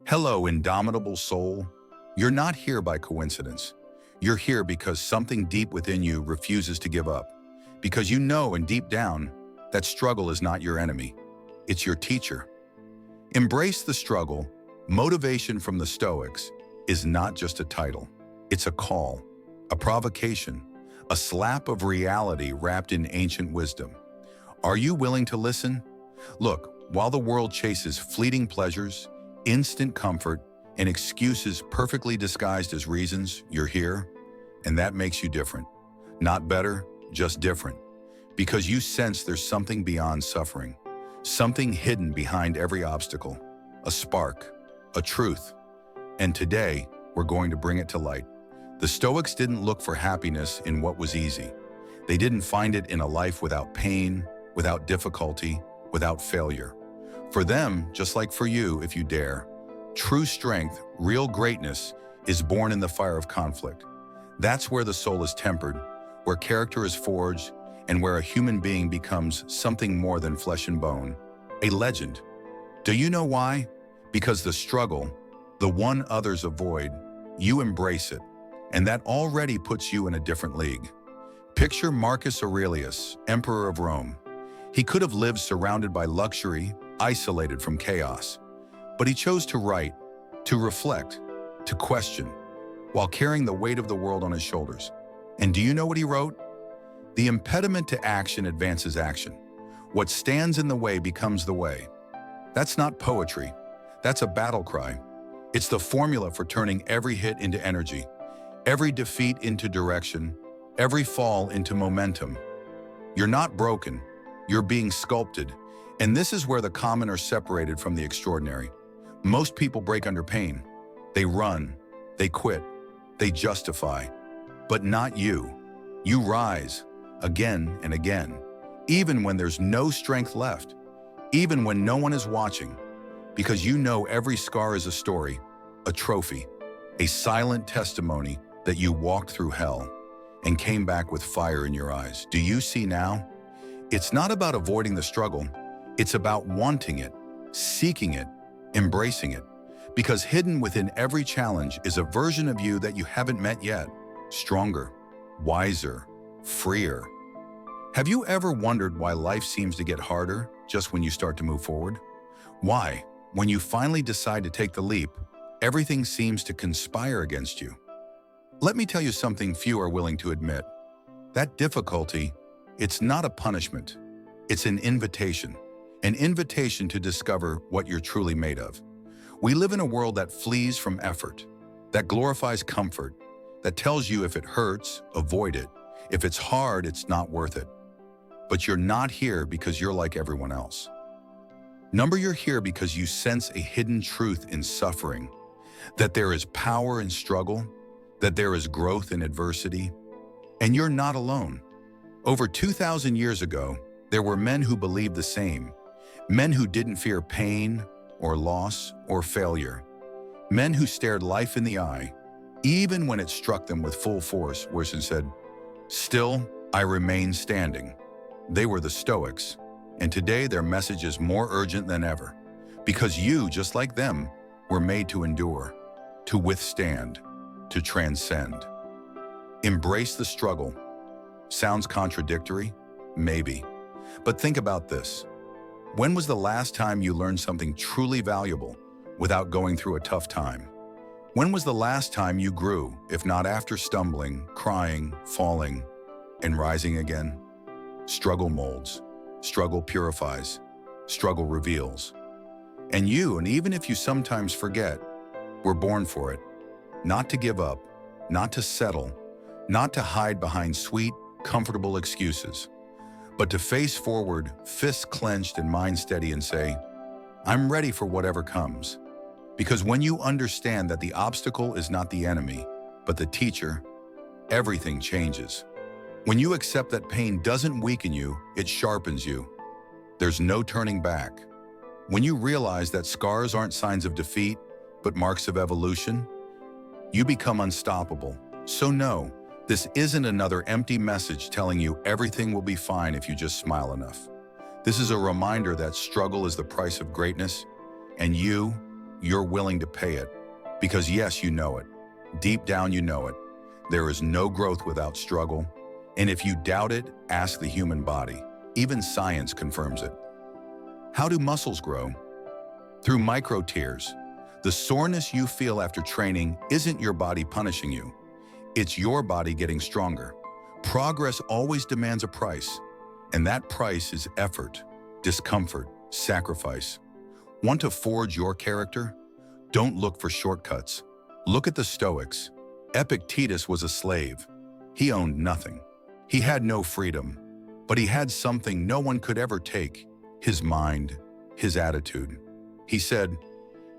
Hello, indomitable soul. You're not here by coincidence. You're here because something deep within you refuses to give up. Because you know and deep down that struggle is not your enemy. It's your teacher. Embrace the struggle. Motivation from the Stoics is not just a title. It's a call, a provocation, a slap of reality wrapped in ancient wisdom. Are you willing to listen? Look, while the world chases fleeting pleasures, instant comfort, and excuses perfectly disguised as reasons, you're here, and that makes you different. Not better, just different. Because you sense there's something beyond suffering, something hidden behind every obstacle, a spark, a truth. And today, we're going to bring it to light. The Stoics didn't look for happiness in what was easy. They didn't find it in a life without pain, without difficulty, without failure. For them, just like for you if you dare, true strength, real greatness, is born in the fire of conflict. That's where the soul is tempered, where character is forged, and where a human being becomes something more than flesh and bone, a legend. Do you know why? Because the struggle, the one others avoid, you embrace it, and that already puts you in a different league. Picture Marcus Aurelius, Emperor of Rome. He could have lived surrounded by luxury, isolated from chaos. But he chose to write, to reflect, to question, while carrying the weight of the world on his shoulders. And do you know what he wrote? The impediment to action advances action. What stands in the way becomes the way. That's not poetry. That's a battle cry. It's the formula for turning every hit into energy, every defeat into direction, every fall into momentum. You're not broken. You're being sculpted. And this is where the common are separated from the extraordinary. Most people break under pain. They run, they quit, they justify. But not you. You rise, again and again, even when there's no strength left, even when no one is watching, because you know every scar is a story, a trophy, a silent testimony that you walked through hell and came back with fire in your eyes. Do you see now? It's not about avoiding the struggle. It's about wanting it, seeking it, embracing it. Because hidden within every challenge is a version of you that you haven't met yet. Stronger, wiser, freer. Have you ever wondered why life seems to get harder just when you start to move forward? Why, when you finally decide to take the leap, everything seems to conspire against you? Let me tell you something few are willing to admit. That difficulty, it's not a punishment. It's an invitation to discover what you're truly made of. We live in a world that flees from effort, that glorifies comfort, that tells you if it hurts, avoid it. If it's hard, it's not worth it. But you're not here because you're like everyone else. You're here because you sense a hidden truth in suffering, that there is power in struggle, that there is growth in adversity, and you're not alone. Over 2,000 years ago, there were men who believed the same, men who didn't fear pain or loss or failure, men who stared life in the eye, even when it struck them with full force, and said, "Still, I remain standing." They were the Stoics, and today their message is more urgent than ever, because you, just like them, were made to endure, to withstand, to transcend. Embrace the struggle. Sounds contradictory? Maybe. But think about this. When was the last time you learned something truly valuable without going through a tough time? When was the last time you grew, if not after stumbling, crying, falling, and rising again? Struggle molds, struggle purifies, struggle reveals. And even if you sometimes forget, were born for it. Not to give up, not to settle, not to hide behind sweet, comfortable excuses, but to face forward, fists clenched and mind steady, and say, "I'm ready for whatever comes." Because when you understand that the obstacle is not the enemy, but the teacher, everything changes. When you accept that pain doesn't weaken you, it sharpens you. There's no turning back. When you realize that scars aren't signs of defeat, but marks of evolution, you become unstoppable. So no, this isn't another empty message telling you everything will be fine if you just smile enough. This is a reminder that struggle is the price of greatness, and you're willing to pay it. Because yes, you know it. Deep down, you know it. There is no growth without struggle. And if you doubt it, ask the human body. Even science confirms it. How do muscles grow? Through micro tears. The soreness you feel after training isn't your body punishing you. It's your body getting stronger. Progress always demands a price, and that price is effort, discomfort, sacrifice. Want to forge your character? Don't look for shortcuts. Look at the Stoics. Epictetus was a slave. He owned nothing. He had no freedom, but he had something no one could ever take: his mind, his attitude. He said,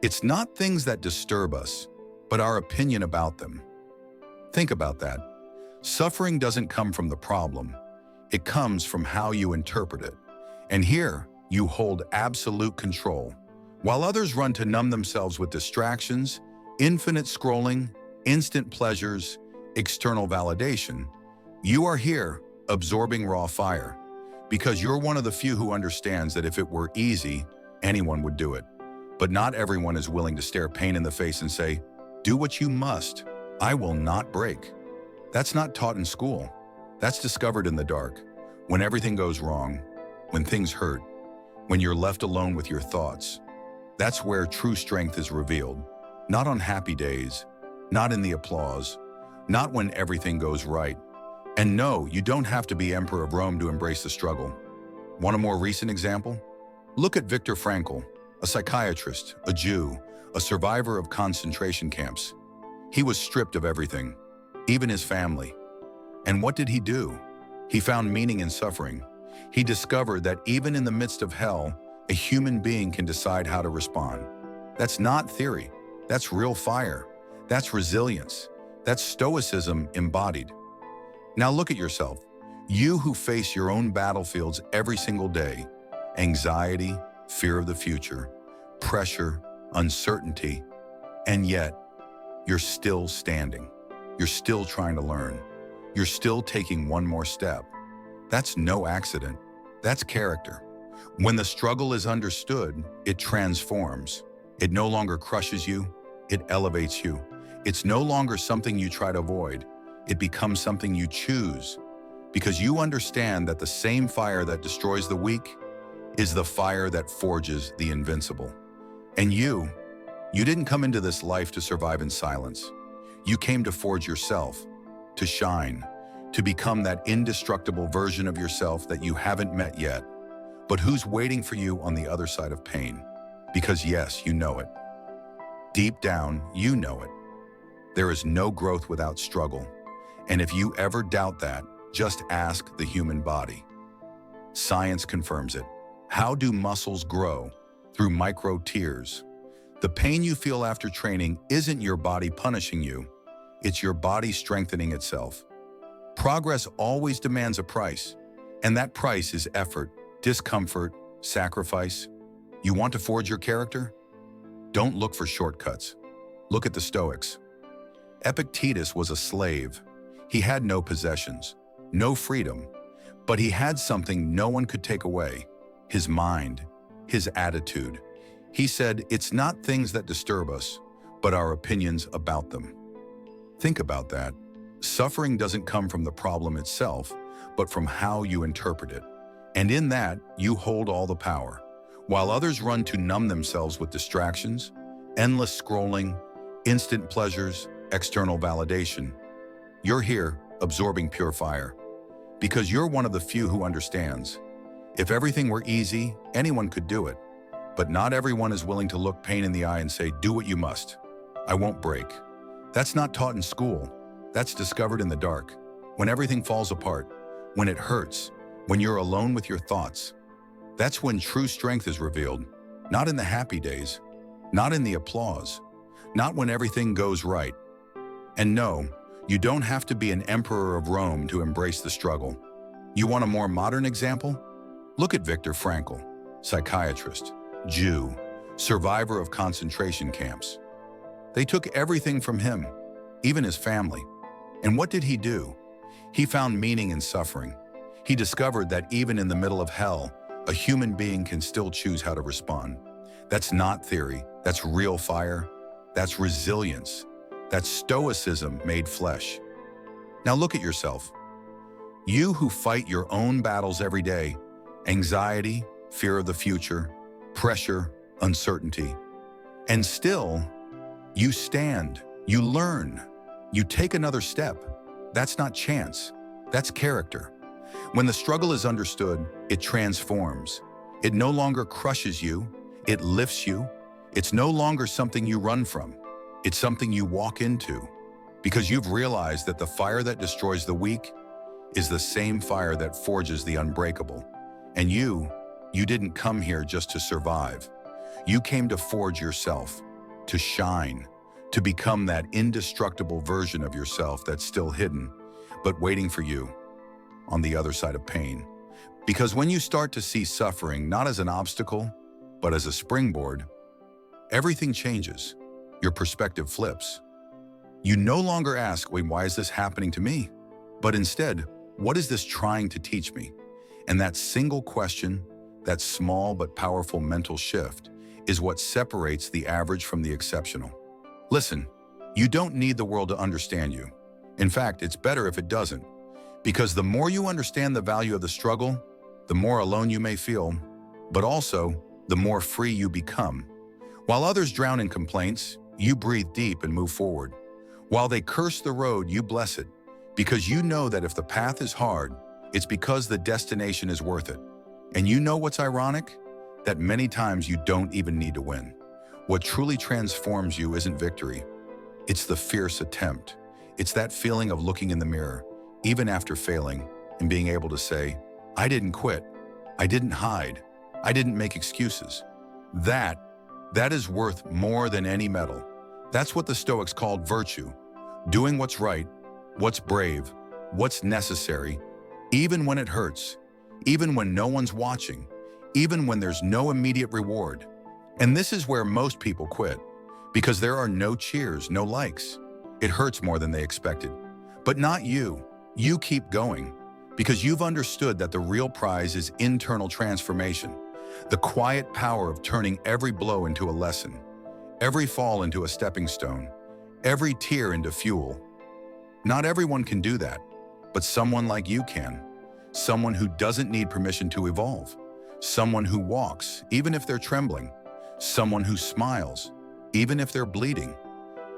"It's not things that disturb us, but our opinion about them." Think about that. Suffering doesn't come from the problem. It comes from how you interpret it. And here, you hold absolute control. While others run to numb themselves with distractions, infinite scrolling, instant pleasures, external validation, you are here, absorbing raw fire, because you're one of the few who understands that if it were easy, anyone would do it. But not everyone is willing to stare pain in the face and say, "Do what you must. I will not break." That's not taught in school. That's discovered in the dark, when everything goes wrong, when things hurt, when you're left alone with your thoughts. That's where true strength is revealed. Not on happy days, not in the applause, not when everything goes right. And no, you don't have to be Emperor of Rome to embrace the struggle. Want a more recent example? Look at Viktor Frankl, a psychiatrist, a Jew, a survivor of concentration camps. He was stripped of everything, even his family. And what did he do? He found meaning in suffering. He discovered that even in the midst of hell, a human being can decide how to respond. That's not theory. That's real fire. That's resilience. That's Stoicism embodied. Now look at yourself. You who face your own battlefields every single day: anxiety, fear of the future, pressure, uncertainty, and yet you're still standing. You're still trying to learn. You're still taking one more step. That's no accident. That's character. When the struggle is understood, it transforms. It no longer crushes you, it elevates you. It's no longer something you try to avoid. It becomes something you choose, because you understand that the same fire that destroys the weak is the fire that forges the invincible. And you didn't come into this life to survive in silence. You came to forge yourself, to shine, to become that indestructible version of yourself that you haven't met yet, but who's waiting for you on the other side of pain. Because yes, you know it. Deep down, you know it. There is no growth without struggle. And if you ever doubt that, just ask the human body. Science confirms it. How do muscles grow? Through micro tears. The pain you feel after training isn't your body punishing you. It's your body strengthening itself. Progress always demands a price, and that price is effort, discomfort, sacrifice. You want to forge your character? Don't look for shortcuts. Look at the Stoics. Epictetus was a slave. He had no possessions, no freedom, but he had something no one could take away: his mind, his attitude. He said, "It's not things that disturb us, but our opinions about them." Think about that. Suffering doesn't come from the problem itself, but from how you interpret it. And in that, you hold all the power. While others run to numb themselves with distractions, endless scrolling, instant pleasures, external validation, you're here, absorbing pure fire. Because you're one of the few who understands. If everything were easy, anyone could do it. But not everyone is willing to look pain in the eye and say, "Do what you must. I won't break." That's not taught in school. That's discovered in the dark. When everything falls apart, when it hurts, when you're alone with your thoughts. That's when true strength is revealed. Not in the happy days, not in the applause, not when everything goes right. And no, you don't have to be an emperor of Rome to embrace the struggle. You want a more modern example? Look at Viktor Frankl, psychiatrist, Jew, survivor of concentration camps. They took everything from him, even his family. And what did he do? He found meaning in suffering. He discovered that even in the middle of hell, a human being can still choose how to respond. That's not theory. That's real fire. That's resilience. That's Stoicism made flesh. Now look at yourself. You who fight your own battles every day, anxiety, fear of the future, pressure, uncertainty. And still, you stand, you learn, you take another step. That's not chance, that's character. When the struggle is understood, it transforms. It no longer crushes you, it lifts you. It's no longer something you run from. It's something you walk into, because you've realized that the fire that destroys the weak is the same fire that forges the unbreakable. And you didn't come here just to survive. You came to forge yourself, to shine, to become that indestructible version of yourself that's still hidden, but waiting for you on the other side of pain. Because when you start to see suffering not as an obstacle, but as a springboard, everything changes. Your perspective flips. You no longer ask, wait, why is this happening to me? But instead, what is this trying to teach me? And that single question, that small but powerful mental shift, is what separates the average from the exceptional. Listen, you don't need the world to understand you. In fact, it's better if it doesn't. Because the more you understand the value of the struggle, the more alone you may feel, but also the more free you become. While others drown in complaints, you breathe deep and move forward. While they curse the road, you bless it, because you know that if the path is hard, it's because the destination is worth it. And you know what's ironic? That many times you don't even need to win. What truly transforms you isn't victory. It's the fierce attempt. It's that feeling of looking in the mirror, even after failing, and being able to say, I didn't quit. I didn't hide. I didn't make excuses. That is worth more than any medal. That's what the Stoics called virtue. Doing what's right, what's brave, what's necessary, even when it hurts, even when no one's watching, even when there's no immediate reward. And this is where most people quit, because there are no cheers, no likes. It hurts more than they expected. But not you. You keep going, because you've understood that the real prize is internal transformation, the quiet power of turning every blow into a lesson, every fall into a stepping stone, every tear into fuel. Not everyone can do that, but someone like you can. Someone who doesn't need permission to evolve. Someone who walks, even if they're trembling. Someone who smiles, even if they're bleeding.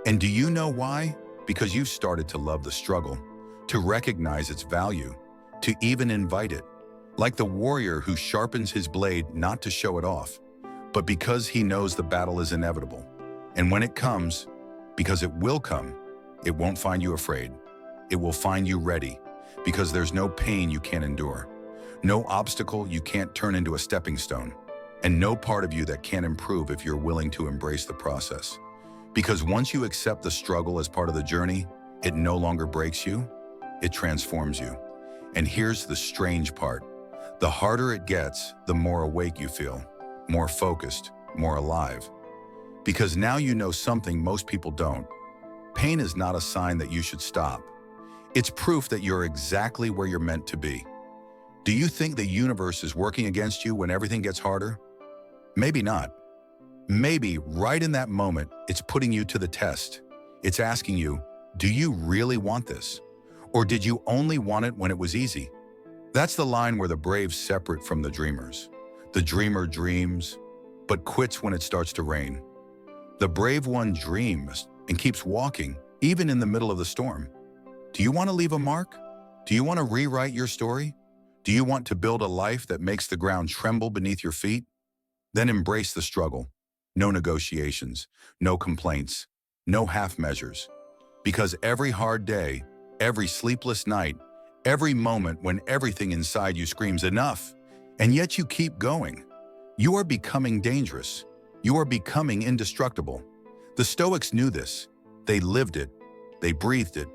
And do you know why? Because you've started to love the struggle, to recognize its value, to even invite it. Like the warrior who sharpens his blade not to show it off, but because he knows the battle is inevitable. And when it comes, because it will come, it won't find you afraid. It will find you ready, because there's no pain you can't endure, no obstacle you can't turn into a stepping stone, and no part of you that can't improve if you're willing to embrace the process. Because once you accept the struggle as part of the journey, it no longer breaks you, it transforms you. And here's the strange part. The harder it gets, the more awake you feel, more focused, more alive. Because now you know something most people don't. Pain is not a sign that you should stop. It's proof that you're exactly where you're meant to be. Do you think the universe is working against you when everything gets harder? Maybe not. Maybe right in that moment, it's putting you to the test. It's asking you, do you really want this? Or did you only want it when it was easy? That's the line where the brave separate from the dreamers. The dreamer dreams, but quits when it starts to rain. The brave one dreams and keeps walking, even in the middle of the storm. Do you want to leave a mark? Do you want to rewrite your story? Do you want to build a life that makes the ground tremble beneath your feet? Then embrace the struggle. No negotiations, no complaints, no half measures. Because every hard day, every sleepless night, every moment when everything inside you screams enough, and yet you keep going, you are becoming dangerous. You are becoming indestructible. The Stoics knew this. They lived it. They breathed it.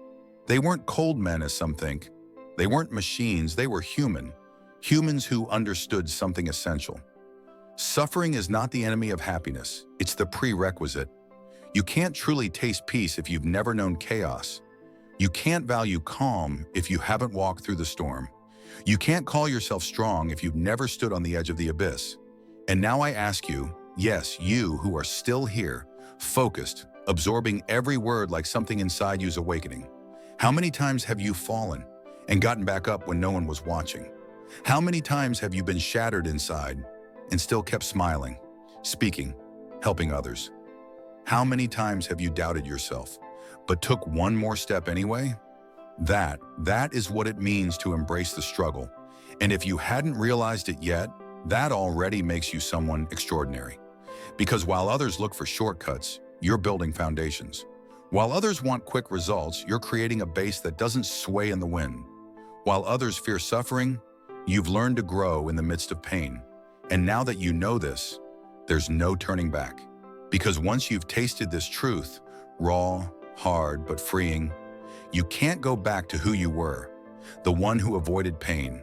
They weren't cold men, as some think. They weren't machines. They were human. Humans who understood something essential. Suffering is not the enemy of happiness. It's the prerequisite. You can't truly taste peace if you've never known chaos. You can't value calm if you haven't walked through the storm. You can't call yourself strong if you've never stood on the edge of the abyss. And now I ask you, Yes, you who are still here, focused, absorbing every word like something inside you's awakening. How many times have you fallen and gotten back up when no one was watching? How many times have you been shattered inside and still kept smiling, speaking, helping others? How many times have you doubted yourself, but took one more step anyway? That is what it means to embrace the struggle. And if you hadn't realized it yet, that already makes you someone extraordinary. Because while others look for shortcuts, you're building foundations. While others want quick results, you're creating a base that doesn't sway in the wind. While others fear suffering, you've learned to grow in the midst of pain. And now that you know this, there's no turning back. Because once you've tasted this truth, raw, hard, but freeing, you can't go back to who you were, the one who avoided pain,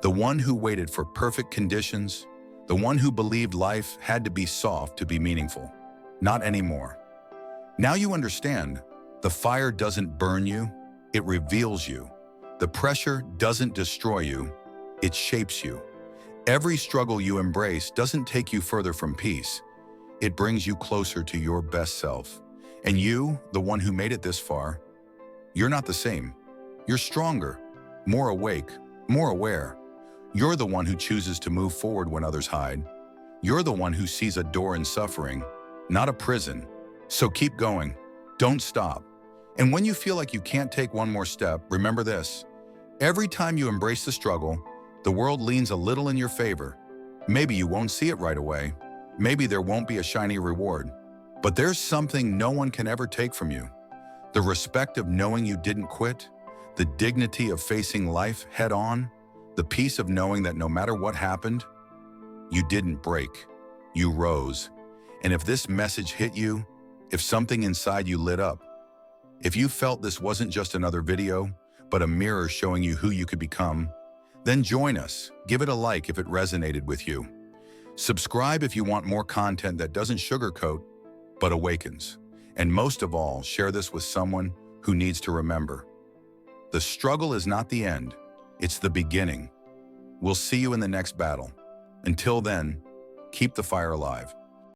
the one who waited for perfect conditions, the one who believed life had to be soft to be meaningful. Not anymore. Now you understand, the fire doesn't burn you, it reveals you. The pressure doesn't destroy you, it shapes you. Every struggle you embrace doesn't take you further from peace. It brings you closer to your best self. And you, the one who made it this far, you're not the same. You're stronger, more awake, more aware. You're the one who chooses to move forward when others hide. You're the one who sees a door in suffering, not a prison. So keep going. Don't stop. And when you feel like you can't take one more step, remember this. Every time you embrace the struggle, the world leans a little in your favor. Maybe you won't see it right away. Maybe there won't be a shiny reward. But there's something no one can ever take from you. The respect of knowing you didn't quit, the dignity of facing life head on, the peace of knowing that no matter what happened, you didn't break, you rose. And if this message hit you, if something inside you lit up, if you felt this wasn't just another video, but a mirror showing you who you could become, then join us. Give it a like if it resonated with you. Subscribe if you want more content that doesn't sugarcoat, but awakens. And most of all, share this with someone who needs to remember. The struggle is not the end, it's the beginning. We'll see you in the next battle. Until then, keep the fire alive.